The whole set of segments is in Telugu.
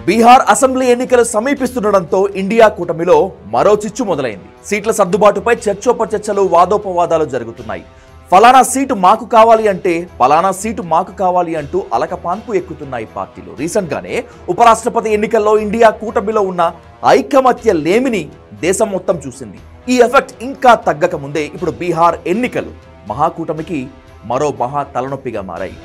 బీహార్ అసెంబ్లీ ఎన్నికలు సమీపిస్తుండటంతో ఇండియా కూటమిలో మరో చిచ్చు మొదలైంది. సీట్ల సర్దుబాటుపై చర్చోపచర్చలు, వాదోపవాదాలు జరుగుతున్నాయి. ఫలానా సీటు మాకు కావాలి అంటే ఫలానా సీటు మాకు కావాలి అంటూ అలకపాన్పు ఎక్కుతున్నాయి పార్టీలు. రీసెంట్ గానే ఉపరాష్ట్రపతి ఎన్నికల్లో ఇండియా కూటమిలో ఉన్న ఐకమత్య లేమిని దేశం మొత్తం చూసింది. ఈ ఎఫెక్ట్ ఇంకా తగ్గక ముందే ఇప్పుడు బీహార్ ఎన్నికలు మహాకూటమికి మరో మహా తలనొప్పిగా మారాయి.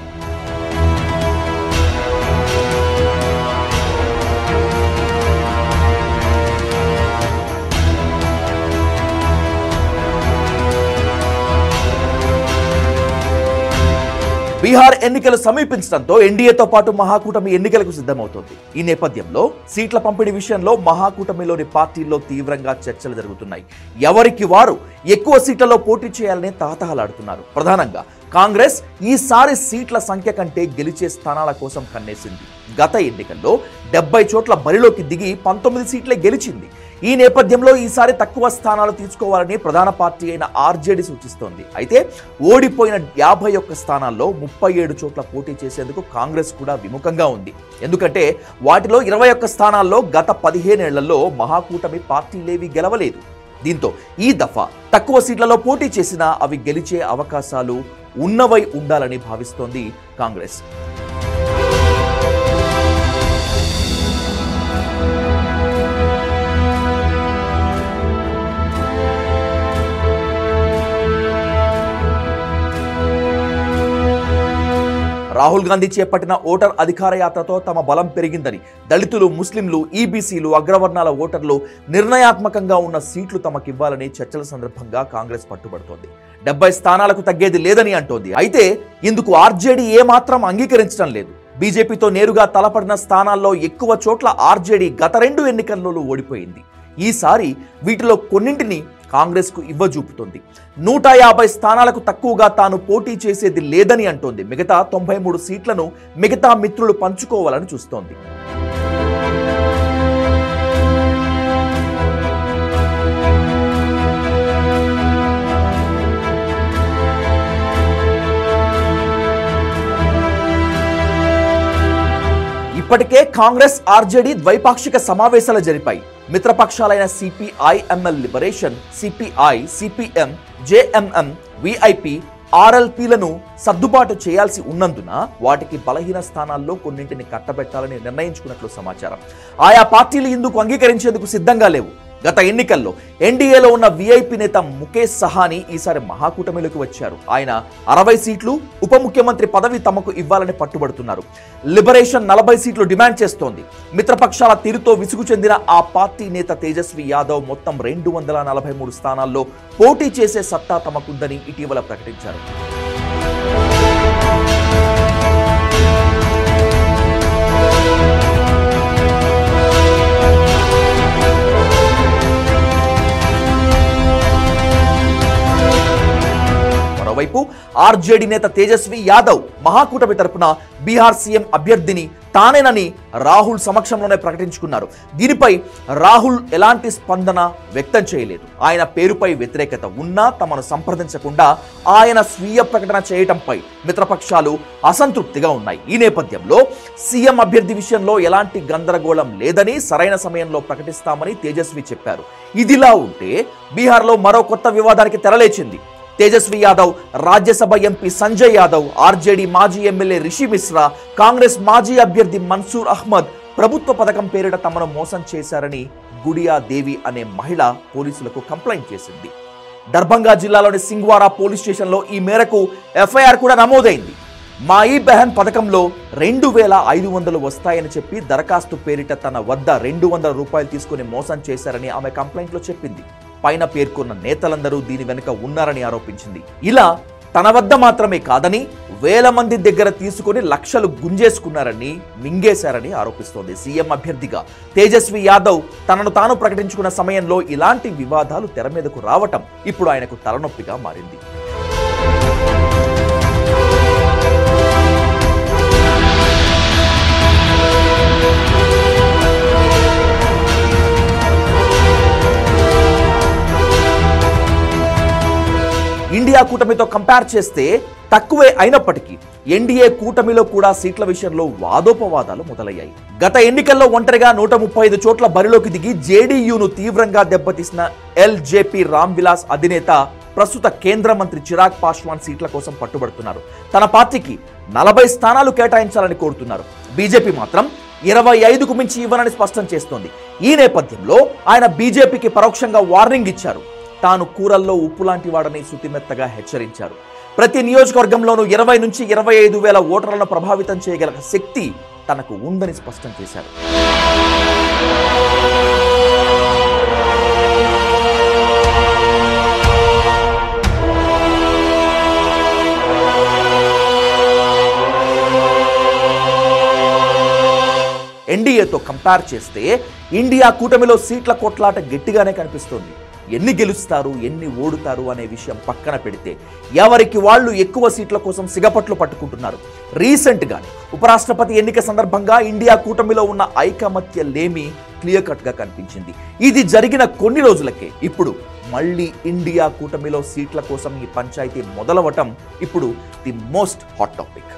బీహార్ ఎన్నికలు సమీపించడంతో ఎన్డీఏతో పాటు మహాకూటమి ఎన్నికలకు సిద్ధమవుతోంది. ఈ నేపథ్యంలో సీట్ల పంపిణీ విషయంలో మహాకూటమిలోని పార్టీల్లో తీవ్రంగా చర్చలు జరుగుతున్నాయి. ఎవరికి వారు ఎక్కువ సీట్లలో పోటీ చేయాలని తహతహలాడుతున్నారు. ప్రధానంగా కాంగ్రెస్ ఈసారి సీట్ల సంఖ్య కంటే గెలిచే స్థానాల కోసం కన్నేసింది. గత ఎన్నికల్లో 70 చోట్ల బరిలోకి దిగి 19 సీట్లే గెలిచింది. ఈ నేపథ్యంలో ఈసారి తక్కువ స్థానాలు తీసుకోవాలని ప్రధాన పార్టీ అయిన ఆర్జేడీ సూచిస్తోంది. అయితే ఓడిపోయిన 51 స్థానాల్లో 37 చోట్ల పోటీ చేసేందుకు కాంగ్రెస్ కూడా విముఖంగా ఉంది. ఎందుకంటే వాటిలో 21 స్థానాల్లో గత 15 ఏళ్లలో మహాకూటమి పార్టీలేవి గెలవలేదు. దీంతో ఈ దఫా తక్కువ సీట్లలో పోటీ చేసినా అవి గెలిచే అవకాశాలు ఉన్నవై ఉండాలని భావిస్తోంది కాంగ్రెస్. రాహుల్ గాంధీ చేపట్టిన ఓటర్ అధికార యాత్రతో తమ బలం పెరిగిందని, దళితులు, ముస్లింలు, ఈబీసీలు, అగ్రవర్ణాల ఓటర్లు నిర్ణయాత్మకంగా ఉన్న సీట్లు తమకివ్వాలని చర్చల సందర్భంగా కాంగ్రెస్ పట్టుబడుతోంది. 70 స్థానాలకు తగ్గేది లేదని అంటోంది. అయితే ఇందుకు ఆర్జేడీ ఏమాత్రం అంగీకరించడం లేదు. బీజేపీతో నేరుగా తలపడిన స్థానాల్లో ఎక్కువ చోట్ల ఆర్జేడీ గత 2 ఎన్నికల్లో ఓడిపోయింది. ఈసారి వీటిలో కొన్నింటిని కాంగ్రెస్ కు ఇవ్వజూపుతోంది. 150 స్థానాలకు తక్కువగా తాను పోటీ చేసేది లేదని అంటోంది. మిగతా 93 సీట్లను మిగతా మిత్రులు పంచుకోవాలని చూస్తోంది. ఇప్పటికే కాంగ్రెస్, ఆర్జేడీ ద్వైపాక్షిక సమావేశాలు జరిపాయి. మిత్రపక్షాలైన CPI ML liberation, CPI, CPM, JMM, VIP, ఆర్ఎల్పీలను సర్దుబాటు చేయాల్సి ఉన్నందున వాటికి బలహీన స్థానాల్లో కొన్నింటిని కట్టబెట్టాలని నిర్ణయించుకున్నట్లు సమాచారం. ఆయా పార్టీలు ఇందుకు అంగీకరించేందుకు సిద్ధంగా లేవు. గత ఎన్నికల్లో ఎన్డీఏలో ఉన్న విఐపి నేత ముఖేష్ సహానీ ఈసారి మహాకూటమిలోకి వచ్చారు. ఆయన 60 సీట్లు, ఉప ముఖ్యమంత్రి పదవి తమకు ఇవ్వాలని పట్టుబడుతున్నారు. లిబరేషన్ 40 సీట్లు డిమాండ్ చేస్తోంది. మిత్రపక్షాల తీరుతో విసుగు చెందిన ఆ పార్టీ నేత తేజస్వి యాదవ్ మొత్తం 243 స్థానాల్లో పోటీ చేసే సత్తా తమకుందని ఇటీవల ప్రకటించారు. మరోవైపు ఆర్జేడీ నేత తేజస్వి యాదవ్ మహాకూటమి తరపున బీహార్ సీఎం అభ్యర్థిని తానేనని రాహుల్ సమక్షంలోనే ప్రకటించుకున్నారు. దీనిపై రాహుల్ ఎలాంటి స్పందన వ్యక్తం చేయలేదు. ఆయన పేరుపై వ్యతిరేకత ఉన్నా తమను సంప్రదించకుండా ఆయన స్వీయ ప్రకటన చేయటంపై మిత్రపక్షాలు అసంతృప్తిగా ఉన్నాయి. ఈ నేపథ్యంలో సీఎం అభ్యర్థి విషయంలో ఎలాంటి గందరగోళం లేదని, సరైన సమయంలో ప్రకటిస్తామని తేజస్వి చెప్పారు. ఇదిలా ఉంటే బీహార్లో మరో కొత్త వివాదానికి తెరలేచింది. తేజస్వి యాదవ్, రాజ్యసభ ఎంపీ సంజయ్ యాదవ్, ఆర్జేడీ మాజీ ఎమ్మెల్యే రిషి మిశ్రా, కాంగ్రెస్ మాజీ అభ్యర్థి మన్సూర్ అహ్మద్ ప్రభుత్వ పథకం పేరిట తమను మోసం చేశారని గుడియా దేవి అనే మహిళ పోలీసులకు కంప్లైంట్ చేసింది. దర్భంగా జిల్లాలోని సింగ్వారా పోలీస్ స్టేషన్లో ఈ మేరకు ఎఫ్ఐఆర్ కూడా నమోదైంది. మాయి బెహన్ పథకంలో 2500 వస్తాయని చెప్పి దరఖాస్తు పేరిట తన వద్ద 200 రూపాయలు తీసుకుని మోసం చేశారని ఆమె కంప్లైంట్లో చెప్పింది. పైన పేర్కొన్న నేతలందరూ దీని వెనుక ఉన్నారని ఆరోపించింది. ఇలా తన వద్ద మాత్రమే కాదని వేల మంది దగ్గర తీసుకుని లక్షలు గుంజేసుకున్నారని, మింగేశారని ఆరోపిస్తోంది. సీఎం అభ్యర్థిగా తేజస్వి యాదవ్ తనను తాను ప్రకటించుకున్న సమయంలో ఇలాంటి వివాదాలు తెర మీదకు రావటం ఇప్పుడు ఆయనకు తలనొప్పిగా మారింది. ఇండియా కూటమితో కంపేర్ చేస్తే తక్కువే అయినప్పటికీ ఎన్డీఏ కూటమిలో కూడా సీట్ల విషయంలో వాదోపవాదాలు మొదలయ్యాయి. గత ఎన్నికల్లో ఒంటరిగా 135 చోట్ల బరిలోకి దిగి జేడీయూను తీవ్రంగా దెబ్బతీసిన ఎల్జేపీ రామ్ విలాస్ అధినేత ప్రస్తుత కేంద్ర మంత్రి చిరాగ్ పాస్వాన్ సీట్ల కోసం పట్టుబడుతున్నారు. తన పార్టీకి 40 స్థానాలు కేటాయించాలని కోరుతున్నారు. బీజేపీ మాత్రం 25కు మించి ఇవ్వనని స్పష్టం చేస్తోంది. ఈ నేపథ్యంలో ఆయన బీజేపీకి పరోక్షంగా వార్నింగ్ ఇచ్చారు. తాను కూరల్లో ఉప్పు లాంటి వాడని శుతిమెత్తగా హెచ్చరించారు. ప్రతి నియోజకవర్గంలోనూ 20 నుంచి 25 వేల ఓటర్లను ప్రభావితం చేయగల శక్తి తనకు ఉందని స్పష్టం చేశారు. ఎన్డీఏతో కంపేర్ చేస్తే ఇండియా కూటమిలో సీట్ల కొట్లాట గట్టిగానే కనిపిస్తోంది. ఎన్ని గెలుస్తారు, ఎన్ని ఓడుతారు అనే విషయం పక్కన పెడితే ఎవరికి వాళ్ళు ఎక్కువ సీట్ల కోసం సిగపట్లు పట్టుకుంటున్నారు. రీసెంట్గా ఉపరాష్ట్రపతి ఎన్నిక సందర్భంగా ఇండియా కూటమిలో ఉన్న ఐకమత్య లేమి క్లియర్ కట్గా కనిపించింది. ఇది జరిగిన కొన్ని రోజులకే ఇప్పుడు మళ్ళీ ఇండియా కూటమిలో సీట్ల కోసం ఈ పంచాయతీ మొదలవటం ఇప్పుడు ది మోస్ట్ హాట్ టాపిక్.